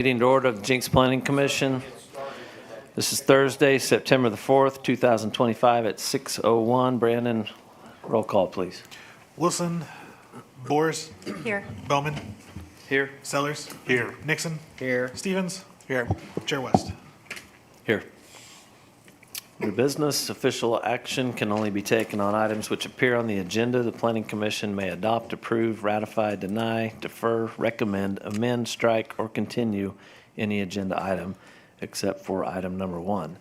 Meeting to order of the Jenks Planning Commission. This is Thursday, September the 4th, 2025 at 6:01. Brandon, roll call, please. Wilson, Boers, Here. Bowman, Here. Sellers, here. Nixon, Here. Stevens, here. Chair West. Here. New business, official action can only be taken on items which appear on the agenda. The Planning Commission may adopt, approve, ratify, deny, defer, recommend, amend, strike, or continue any agenda item except for item number 1.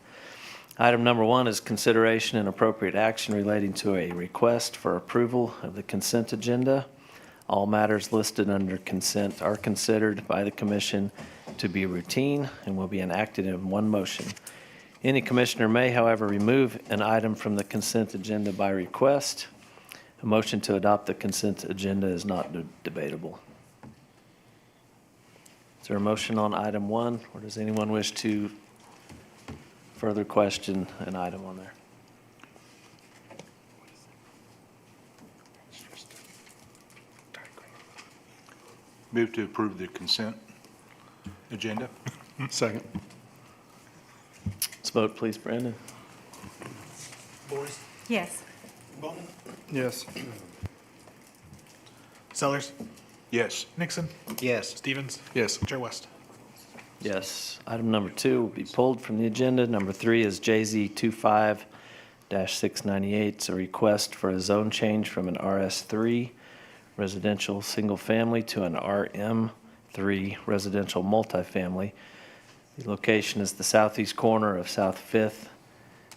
Item number 1 is consideration and appropriate action relating to a request for approval of the consent agenda. All matters listed under consent are considered by the Commission to be routine and will be enacted in one motion. Any commissioner may, however, remove an item from the consent agenda by request. A motion to adopt the consent agenda is not debatable. Is there a motion on item 1, or does anyone wish to further question an item on there? Move to approve the agenda. Second. Let's vote, please, Brandon. Boers, Yes. Bowman, Yes. Sellers, Yes. Nixon, Yes. Stevens, Yes. Chair West. Yes. Item number 2 will be pulled from the agenda. Number 3 is JZ 25-698. It's a request for a zone change from an RS3 residential single family to an RM3 residential multifamily. The location is the southeast corner of South 5th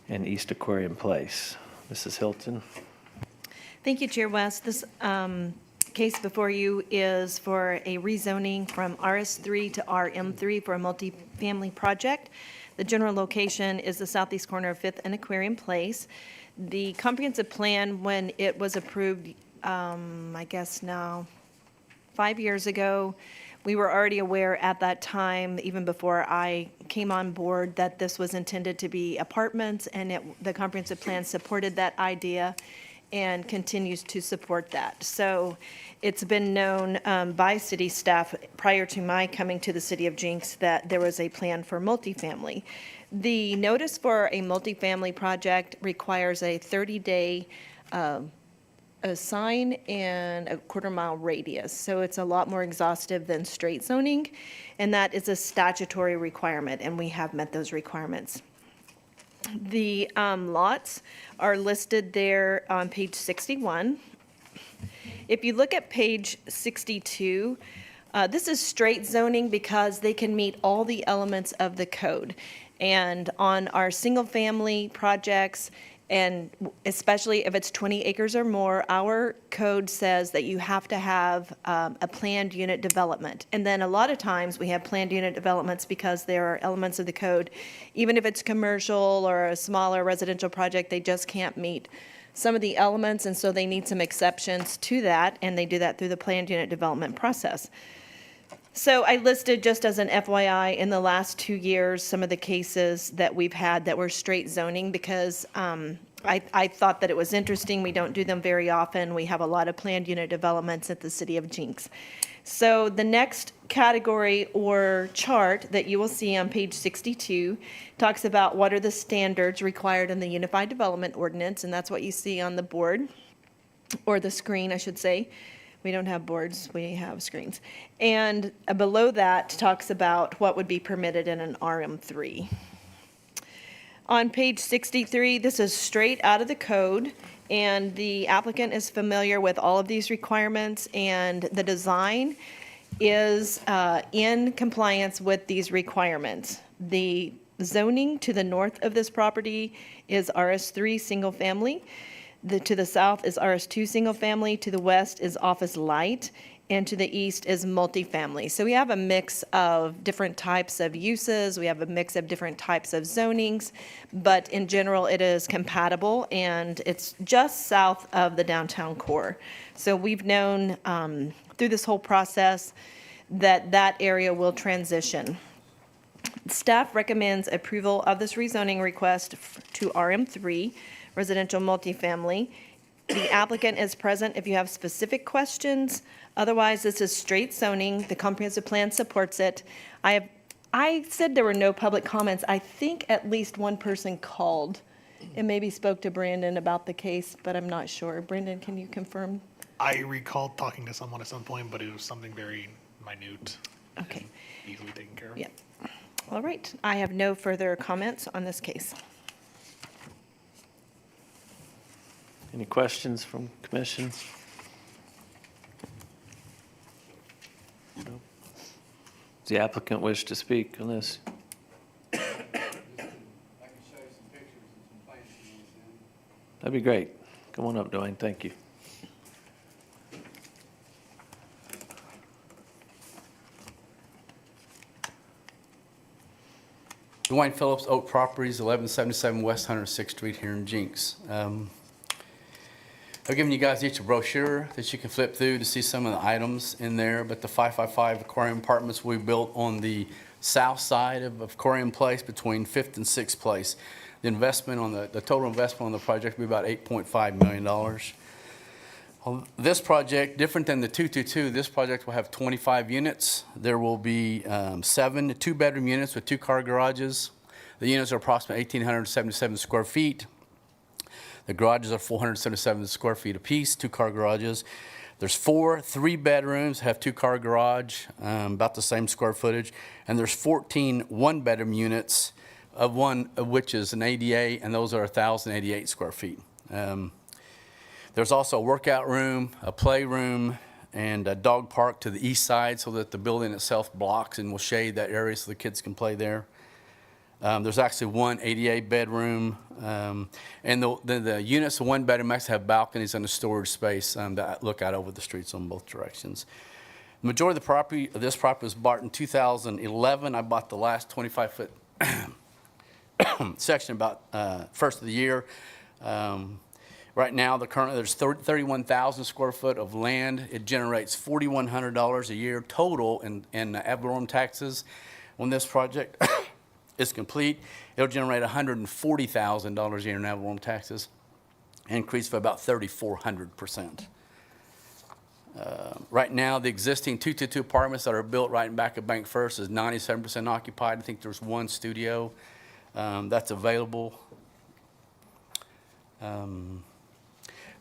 and East Aquarium Place. Mrs. Hilton. Thank you, Chair West. This case before you is for a rezoning from RS3 to RM3 for a multifamily project. The general location is the southeast corner of 5th and Aquarium Place. The comprehensive plan, when it was approved, I guess now 5 years ago, we were already aware at that time, even before I came on board, that this was intended to be apartments, and the comprehensive plan supported that idea and continues to support that. So it's been known by city staff prior to my coming to the city of Jenks that there was a plan for multifamily. The notice for a multifamily project requires a 30-day a sign and a quarter-mile radius. So it's a lot more exhaustive than straight zoning, and that is a statutory requirement, and we have met those requirements. The lots are listed there on page 61. If you look at page 62, this is straight zoning because they can meet all the elements of the code. And on our single-family projects, and especially if it's 20 acres or more, our code says that you have to have a planned unit development. And then a lot of times we have planned unit developments because there are elements of the code, even if it's commercial or a smaller residential project, they just can't meet some of the elements, and so they need some exceptions to that, and they do that through the planned unit development process. So I listed, just as an FYI, in the last 2 years, some of the cases that we've had that were straight zoning because I thought that it was interesting. We don't do them very often. We have a lot of planned unit developments at the city of Jenks. So the next category or chart that you will see on page 62 talks about what are the standards required in the Unified Development Ordinance, and that's what you see on the board, or the screen, I should say. We don't have boards, we have screens. And below that talks about what would be permitted in an RM3. On page 63, this is straight out of the code, and the applicant is familiar with all of these requirements, and the design is in compliance with these requirements. The zoning to the north of this property is RS3 single family. To the south is RS2 single family, to the west is office light, and to the east is multifamily. So we have a mix of different types of uses, we have a mix of different types of zonings, but in general it is compatible, and it's just south of the downtown core. So we've known through this whole process that that area will transition. Staff recommends approval of this rezoning request to RM3, residential multifamily, The applicant is present if you have specific questions. Otherwise, this is straight zoning. The comprehensive plan supports it. I said there were no public comments. I think at least one person called and maybe spoke to Brandon about the case, but I'm not sure. Brandon, can you confirm? I recalled talking to someone at some point, but it was something very minute. Okay. and Easily taken care of. Yeah. All right. I have no further comments on this case. Any questions from commission? No. Does the applicant wish to speak on this? I can show you some pictures and some plans if you want to see them. That'd be great. Come on up, Dwayne. Thank you. Dwayne Phillips, Oak Properties, 1177 West 106th Street here in Jenks. I've given you guys each a brochure that you can flip through to see some of the items in there, but the 555 aquarium apartments we built on the south side of Aquarium Place between 5th and 6th Place. The investment on the total investment on the project will be about $8.5 million. This project, different than the 222, this project will have 25 units. There will be 7 two-bedroom units with 2-car garages. The units are approximately 1,877 square feet. The garages are 477 square feet apiece, 2-car garages. There's 4 3-bedrooms, have 2-car garage, about the same square footage. And there's 14 one-bedroom units, of which is an ADA, and those are 1,088 square feet. There's also a workout room, a playroom, and a dog park to the east side so that the building itself blocks and will shade that area so the kids can play there. There's actually 1 ADA bedroom, and the units, the 1-bedroom actually have balconies and a storage space that look out over the streets on both directions. The majority of the property, this property was bought in 2011. I bought the last 25-foot section about first of the year. Right now, currently there's 31,000 square foot of land. It generates $4,100 a year total in ad valorem taxes. When this project is complete, it'll generate $140,000 a year in ad valorem taxes, increase by about 3,400%. Right now, the existing 222 apartments that are built right in back of Bank First is 97% occupied. I think there's 1 studio that's available.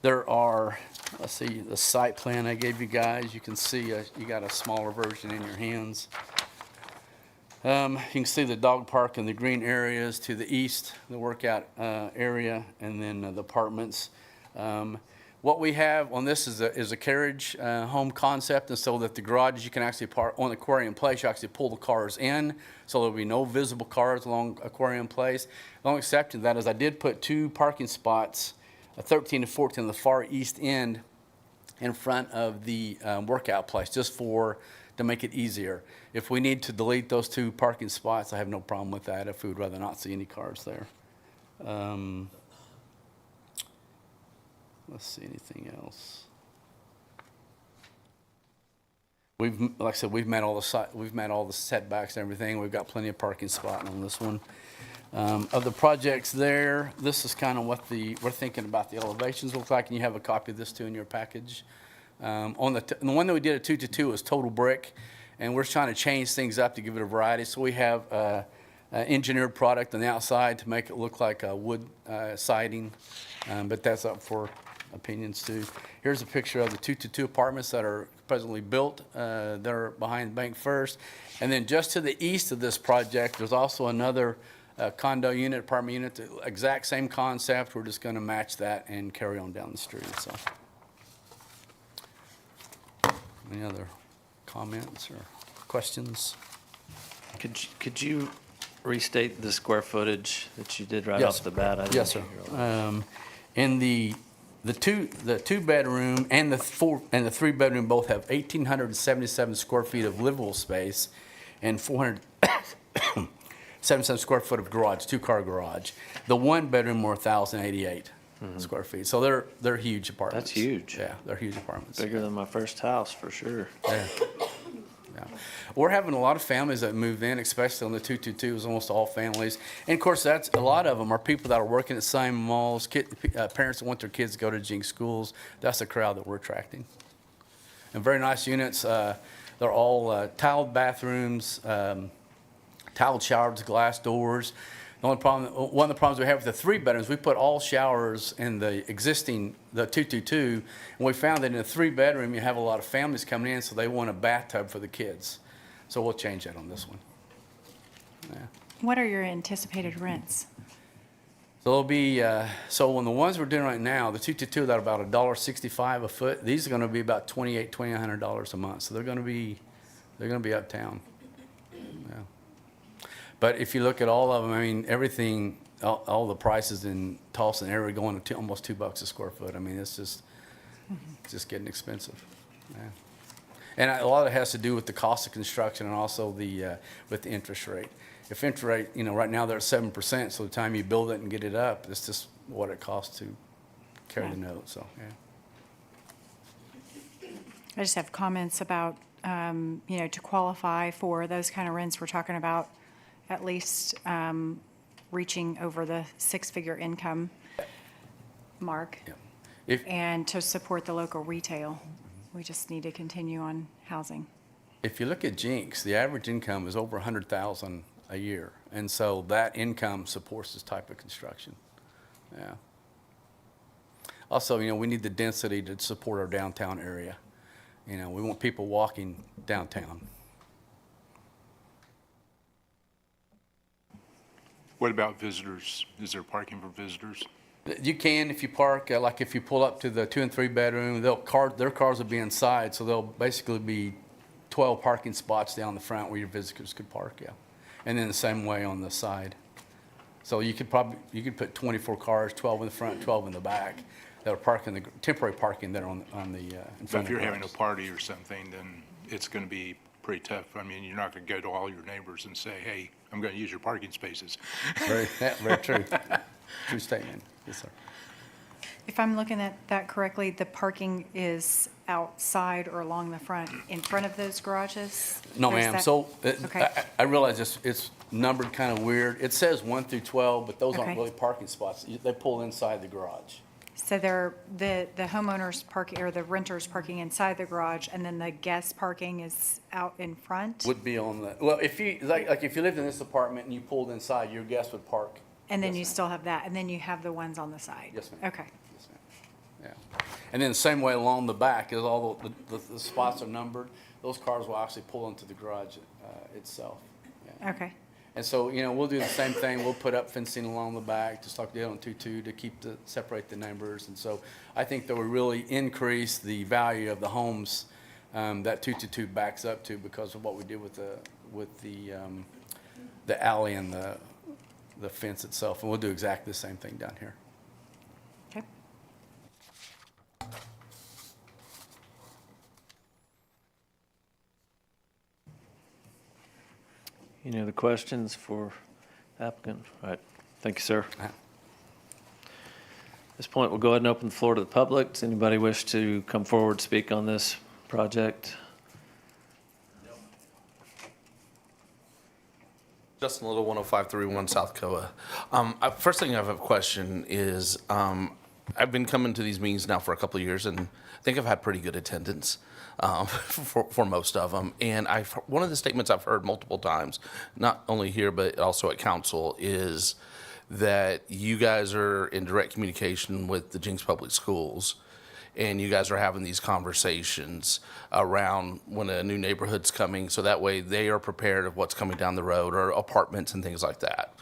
There are, let's see, the site plan I gave you guys. You can see you got a smaller version in your hands. You can see the dog park and the green areas to the east, the workout area, and then the apartments. What we have on this is a carriage home concept, and so that the garages you can actually park on Aquarium Place. You actually pull the cars in, so there'll be no visible cars along Aquarium Place. The only exception to that is I did put 2 parking spots, 13 and 14 on the far east end, in front of the workout place, just to make it easier. If we need to delete those 2 parking spots, I have no problem with that if we would rather not see any cars there. Let's see, anything else? Like I said, we've met all the setbacks and everything. We've got plenty of parking spots on this one. Of the projects there, this is kind of what we're thinking about the elevations look like, and you have a copy of this too in your package. On the one that we did at 222 was total brick, and we're trying to change things up to give it a variety. So we have engineered product on the outside to make it look like a wood siding, but that's up for opinions too. Here's a picture of the 222 apartments that are presently built. They're behind Bank First, and then just to the east of this project, there's also another condo unit, apartment unit, the exact same concept. We're just going to match that and carry on down the street. So, any other comments or questions? Could you restate the square footage that you did right Yes. off the bat? I didn't Yes, sir. hear all that. In the 2-bedroom and the 3-bedroom both have 1,877 square feet of livable space and 477 square foot of garage, 2-car garage. The 1-bedroom were 1,088 square feet. So they're huge apartments. That's huge. Yeah, they're huge apartments. Bigger than my first house, for sure. Yeah. Yeah. We're having a lot of families that move in, especially on the 222. It's almost all families. And of course, that's a lot of them are people that are working at same malls, parents that want their kids to go to Jenks schools. That's the crowd that we're attracting. And very nice units. They're all tiled bathrooms, tiled showers, glass doors. One of the problems we have with the 3 bedrooms, we put all showers in the existing, the 222, and we found that in a 3-bedroom, you have a lot of families coming in, so they want a bathtub for the kids. So we'll change that on this one. Yeah. What are your anticipated rents? So it'll be, so on the ones we're doing right now, the 222, they're about $1.65 a foot. These are gonna be about $2,800 a month, so they're gonna be uptown. Yeah. But if you look at all of them, I mean, everything, all the prices in Tulsa and area going to almost $2 a square foot. I mean, it's just getting expensive. Yeah. And a lot of it has to do with the cost of construction and also with the interest rate. If interest rate, right now they're at 7%, so the time you build it and get it up, it's just what it costs to carry the note, so, yeah. I just have comments about, to qualify for those kind of rents, we're talking about at least reaching over the 6-figure income mark. Yeah. If, And to support the local retail, we just need to continue on housing. if you look at Jenks, the average income is over $100,000 a year. And so that income supports this type of construction. Yeah. Also, we need the density to support our downtown area. We want people walking downtown. What about visitors? Is there parking for visitors? You can if you park, like if you pull up to the 2 and 3 bedroom, their cars will be inside, so there'll basically be 12 parking spots down the front where your visitors could park, yeah. And then the same way on the side. So you could put 24 cars, 12 in the front, 12 in the back, that are parking, the temporary parking there in But front if of you're the having a cars. party or something, then it's going to be pretty tough. I mean, you're not going to go to all your neighbors and say, hey, I'm going to use your parking spaces. Very true. True statement, yes, sir. If I'm looking at that correctly, the parking is outside or along the front, in front of those garages? No, Or is ma'am. that- So Okay. I realize it's numbered kind of weird. It says 1 through 12, but those aren't Okay. really parking spots. They pull inside the garage. So they're, the homeowners parking, or the renters parking inside the garage, and then the guest parking is out in front? Would be on the, well, if you, like if you lived in this apartment and you pulled inside, your guests would park. And then Yes, you ma'am. still have that, and then you have the ones on the side? Yes, ma'am. Okay. Yes, ma'am. Yeah. And then the same way along the back, is all the spots are numbered. Those cars will actually pull into the garage itself. Yeah. Okay. And so, we'll do the same thing. We'll put up fencing along the back, just like we did on 2-2, to separate the neighbors. And so I think that will really increase the value of the homes that 222 backs up to, because of what we did with the alley and the fence itself. And we'll do exactly the same thing down here. Okay. Any other questions for applicant? All right, thank you, sir. Uh-huh. At this point, we'll go ahead and open the floor to the public. Does anybody wish to come forward, speak on this project? Justin Little, 10531 South Koa. First thing I have a question is, I've been coming to these meetings now for a couple of years, and I think I've had pretty good attendance for most of them. And one of the statements I've heard multiple times, not only here but also at council, is that you guys are in direct communication with the Jenks Public Schools, and you guys are having these conversations around when a new neighborhood's coming, so that way they are prepared of what's coming down the road, or apartments and things like that.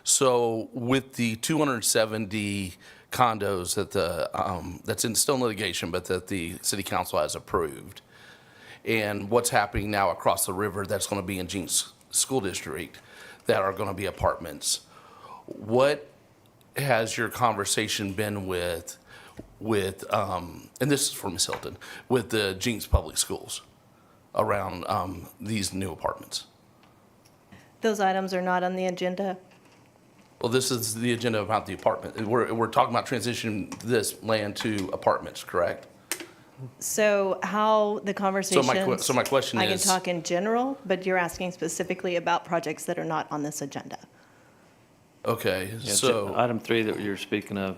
So with the 270 condos that that's still in litigation, but that the city council has approved, and what's happening now across the river that's going to be in Jenks School District that are going to be apartments, what has your conversation been with and this is for Ms. Hilton, with the Jenks Public Schools around these new apartments? Those items are not on the agenda. Well, this is the agenda about the apartment. We're talking about transitioning this land to apartments, correct? So how the conversations. so my question I can is- talk in general, but you're asking specifically about projects that are not on this agenda. Okay, Yeah, so, Item 3 that you're speaking of,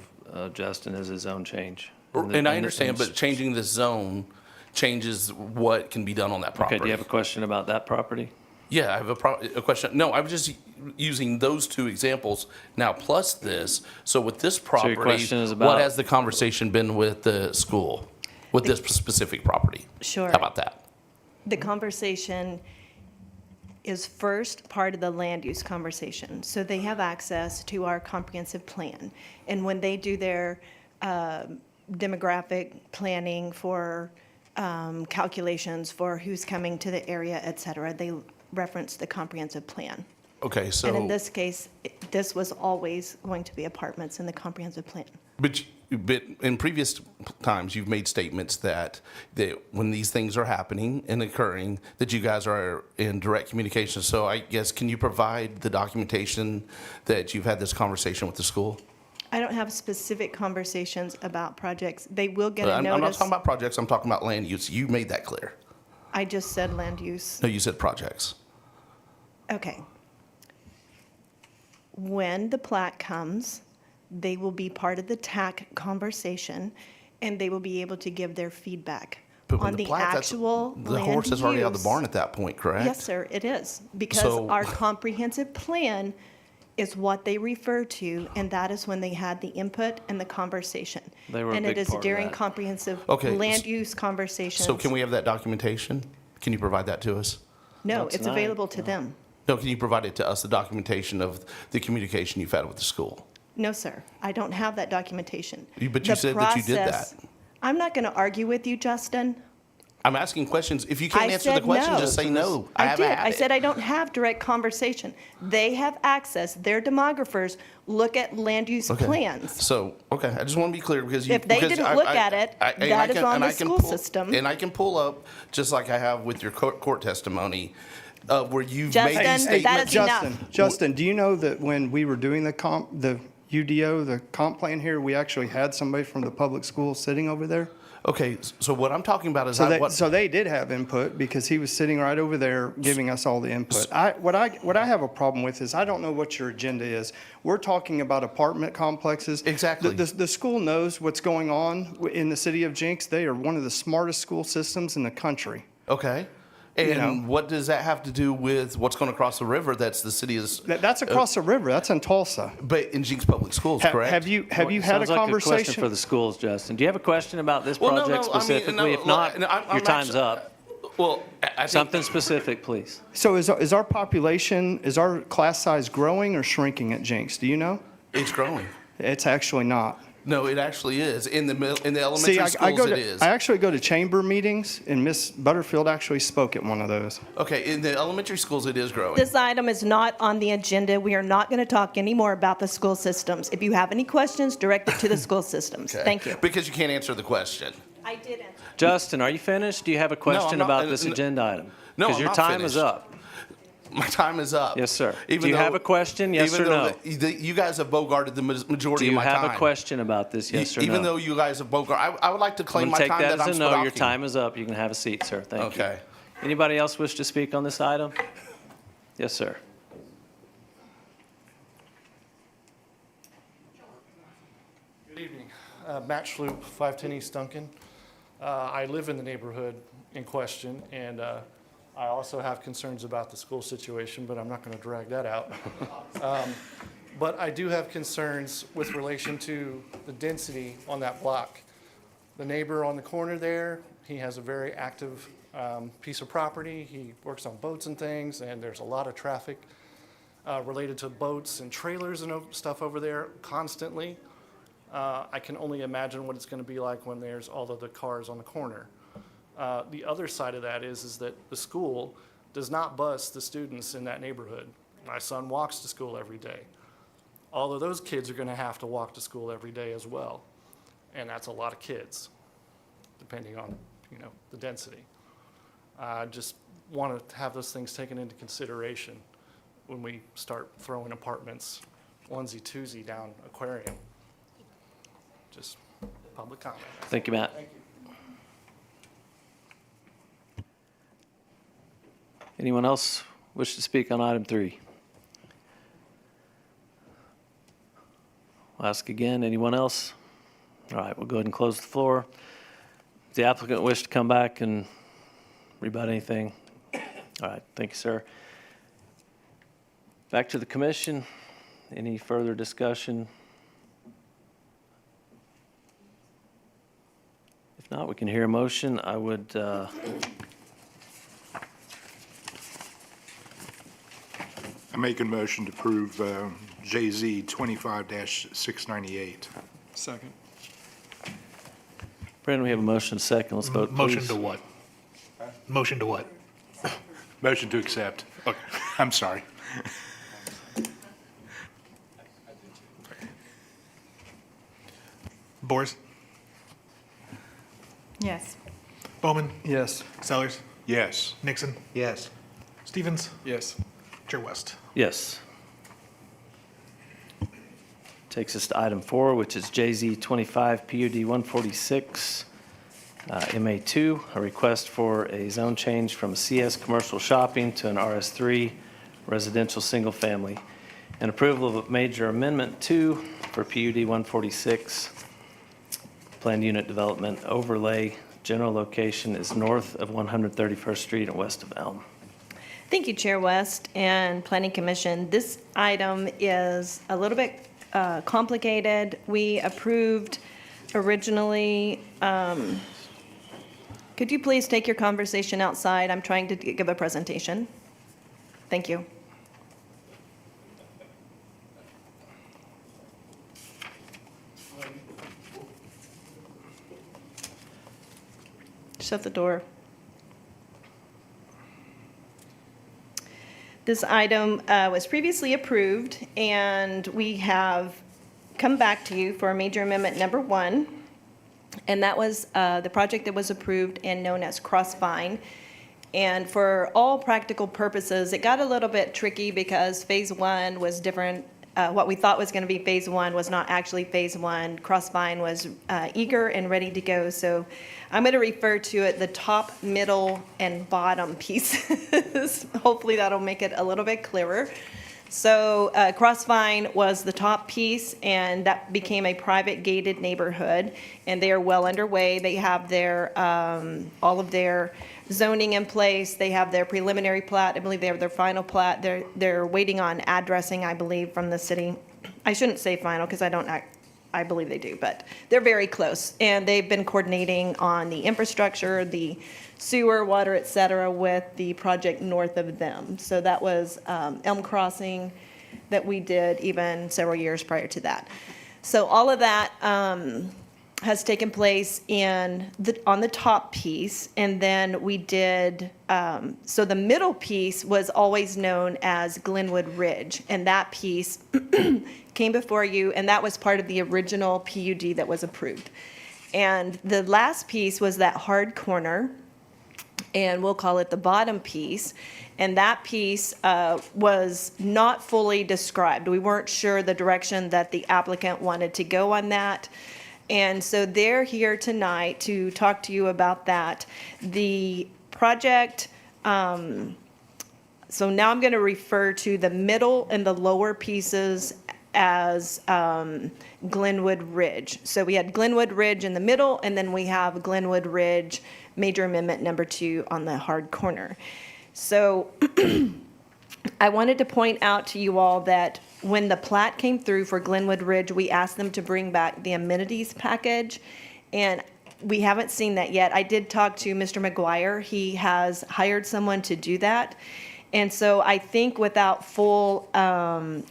Justin, is a zone change. and I understand, but changing this zone changes what can be done on that property. Okay, do you have a question about that property? Yeah, I have a question. No, I was just using those two examples now plus this. So with this property, question is what about- has the conversation been with the school, with this specific property? Sure. How about that? The conversation is first part of the land use conversation. So they have access to our comprehensive plan. And when they do their demographic planning for calculations for who's coming to the area, et cetera, they reference the comprehensive plan. Okay, so. And in this case, this was always going to be apartments in the comprehensive plan. But in previous times, you've made statements that when these things are happening and occurring, that you guys are in direct communication. So I guess, can you provide the documentation that you've had this conversation with the school? I don't have specific conversations about projects. They will get a I'm not notice. talking about projects, I'm talking about land use. You made that clear. I just said land use. No, you said projects. Okay. When the plat comes, they will be part of the TAC conversation, and they will be able to give their feedback But when on the plat, that's- actual The land horse is already out of the use. barn at that point, correct? Yes, sir, it is. Because So- our comprehensive plan is what they refer to, and that is when they had the input and the conversation. They were a And it big is part of during that. comprehensive Okay, land use conversations. So can we have that documentation? Can you provide that to us? No, Not it's tonight, available to them. No, can you provide it to us, the documentation of the communication you've had with the school? No, sir, I don't have that documentation. But you The said that you did that. process- I'm not going to argue with you, Justin. I'm asking questions. If you can't I answer the said question, no. just say no. I I haven't did. had I it. said I don't have direct conversation. They have access, their demographers look at land use Okay. plans. So, okay, I just want to be clear because you. If they because didn't look at it, and that I is can- on and the I can school pull- system. And I can pull up, just like I have with your court testimony, where you've Justin, made these that statements. is enough. Justin, do you know that when we were doing the UDO, the comp plan here, we actually had somebody from the public school sitting over there? Okay, so what I'm talking about is So they did have input because he was sitting right over there giving us all the input. What I have a problem with is I don't know what your agenda is. We're talking about apartment complexes. Exactly. The school knows what's going on in the city of Jenks. They are one of the smartest school systems in the country. Okay. And what does that have to do with what's going to cross the river? That's the city is, That's across the river. That's in Tulsa. but in Jenks Public Schools, correct? Have you had a Sounds like a question conversation? for the schools, Justin. Do you have a question about this Well, no, project no, I mean, specifically? no, If not, no, I'm your time's actually- up. Well, I think. Something specific, please. So is our population, is our class size growing or shrinking at Jenks? Do you know? It's growing. It's actually not. No, it actually is. In the See, elementary I schools, go it to, is. I actually go to chamber meetings, and Miss Butterfield actually spoke at one of those. Okay, in the elementary schools, it is growing. This item is not on the agenda. We are not going to talk anymore about the school systems. If you have any questions, direct it to the school systems. Okay. Thank you. Because you can't answer the question. I did answer. Justin, are you finished? Do you have a question not- about this n- agenda item? No, Because I'm your not time is finished. up. My time is up. Yes, sir. Even Do you though- have a question? Yes even or though no? you guys have bogarted the majority Do of you my time. have a question about this? Yes or no? Even though you guys have bogarted, I would like to I'm claim going my to take time that that I'm as a no. Your Spodowski. time is up. You can have a seat, sir. Thank you. Okay. Anybody else wish to speak on this item? Yes, sir. Good evening. Matt Schloop, 510 East Duncan. I live in the neighborhood in question, and I also have concerns about the school situation, but I'm not going to drag that out. But I do have concerns with relation to the density on that block. The neighbor on the corner there, he has a very active piece of property. He works on boats and things, and there's a lot of traffic related to boats and trailers and stuff over there constantly. I can only imagine what it's going to be like when there's all of the cars on the corner. The other side of that is that the school does not bus the students in that neighborhood. My son walks to school every day. All of those kids are going to have to walk to school every day as well, and that's a lot of kids, depending on the density. I just want to have those things taken into consideration when we start throwing apartments onesie-twosie down Aquarium. Just public comment. Thank you, Matt. Anyone else wish to speak on item 3? I'll ask again. Anyone else? All right, we'll go ahead and close the floor. Does the applicant wish to come back and rebut anything? All right, thank you, sir. Back to the commission. Any further discussion? If not, we can hear a motion. I would I make a motion to approve JZ 25-698. Second. Brandon, we have a motion second. Let's vote, please. Motion to what? Motion to what? Motion to accept. Okay, I'm sorry. Boers? Yes. Bowman? Yes. Sellers? Yes. Nixon? Yes. Stevens? Yes. Chair West? Yes. Takes us to item 4, which is JZ 25 PUD 146, MA2, a request for a zone change from a CS commercial shopping to an RS3 residential single family. And approval of a major amendment 2 for PUD 146, planned unit development overlay. General location is north of 131st Street and west of Elm. Thank you, Chair West and Planning Commission. This item is a little bit complicated. We approved originally, could you please take your conversation outside? I'm trying to give a presentation. Thank you. Shut the door. This item was previously approved, and we have come back to you for major amendment number 1, and that was the project that was approved and known as Crossvine. And for all practical purposes, it got a little bit tricky because phase 1 was different. What we thought was going to be phase 1 was not actually phase 1. Crossvine was eager and ready to go, so I'm going to refer to it the top, middle, and bottom pieces. Hopefully that'll make it a little bit clearer. So Crossvine was the top piece, and that became a private gated neighborhood, and they are well underway. They have their all of their zoning in place. They have their preliminary plat. I believe they have their final plat. They're waiting on addressing, I believe, from the city. I shouldn't say final because I believe they do, but they're very close. And they've been coordinating on the infrastructure, the sewer, water, et cetera, with the project north of them. So that was Elm Crossing that we did even several years prior to that. So all of that has taken place on the top piece, and then we did, so the middle piece was always known as Glenwood Ridge, and that piece came before you, and that was part of the original PUD that was approved. And the last piece was that hard corner, and we'll call it the bottom piece, and that piece was not fully described. We weren't sure the direction that the applicant wanted to go on that. And so they're here tonight to talk to you about that. The project, so now I'm going to refer to the middle and the lower pieces as Glenwood Ridge. So we had Glenwood Ridge in the middle, and then we have Glenwood Ridge Major Amendment number 2 on the hard corner. So I wanted to point out to you all that when the plat came through for Glenwood Ridge, we asked them to bring back the amenities package, and we haven't seen that yet. I did talk to Mr. McGuire. He has hired someone to do that. And so I think without full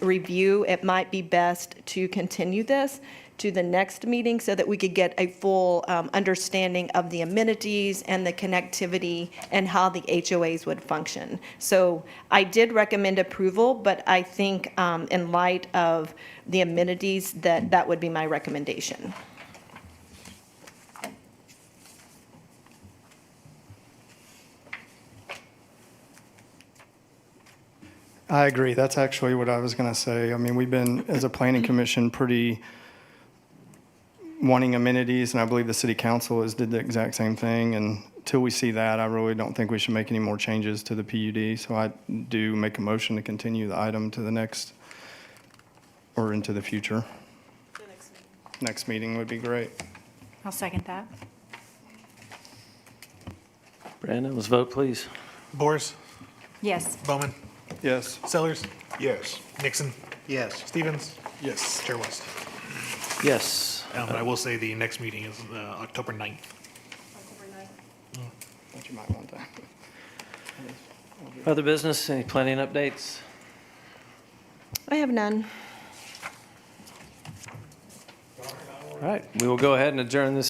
review, it might be best to continue this to the next meeting so that we could get a full understanding of the amenities and the connectivity and how the HOAs would function. So I did recommend approval, but I think in light of the amenities, that would be my recommendation. I agree. That's actually what I was going to say. I mean, we've been, as a planning commission, pretty wanting amenities, and I believe the city council has did the exact same thing, and till we see that, I really don't think we should make any more changes to the PUD. So I do make a motion to continue the item to the next, or into the future. Next meeting would be great. I'll second that. Brandon, let's vote, please. Boris, Yes. Bowman, Yes. Sellers, Yes. Nixon, Yes. Stevens, Yes. Chair West. Yes. But I will say the next meeting is October 9th. But you might want that. Other business, any planning updates? I have none. All right, we will go ahead and adjourn this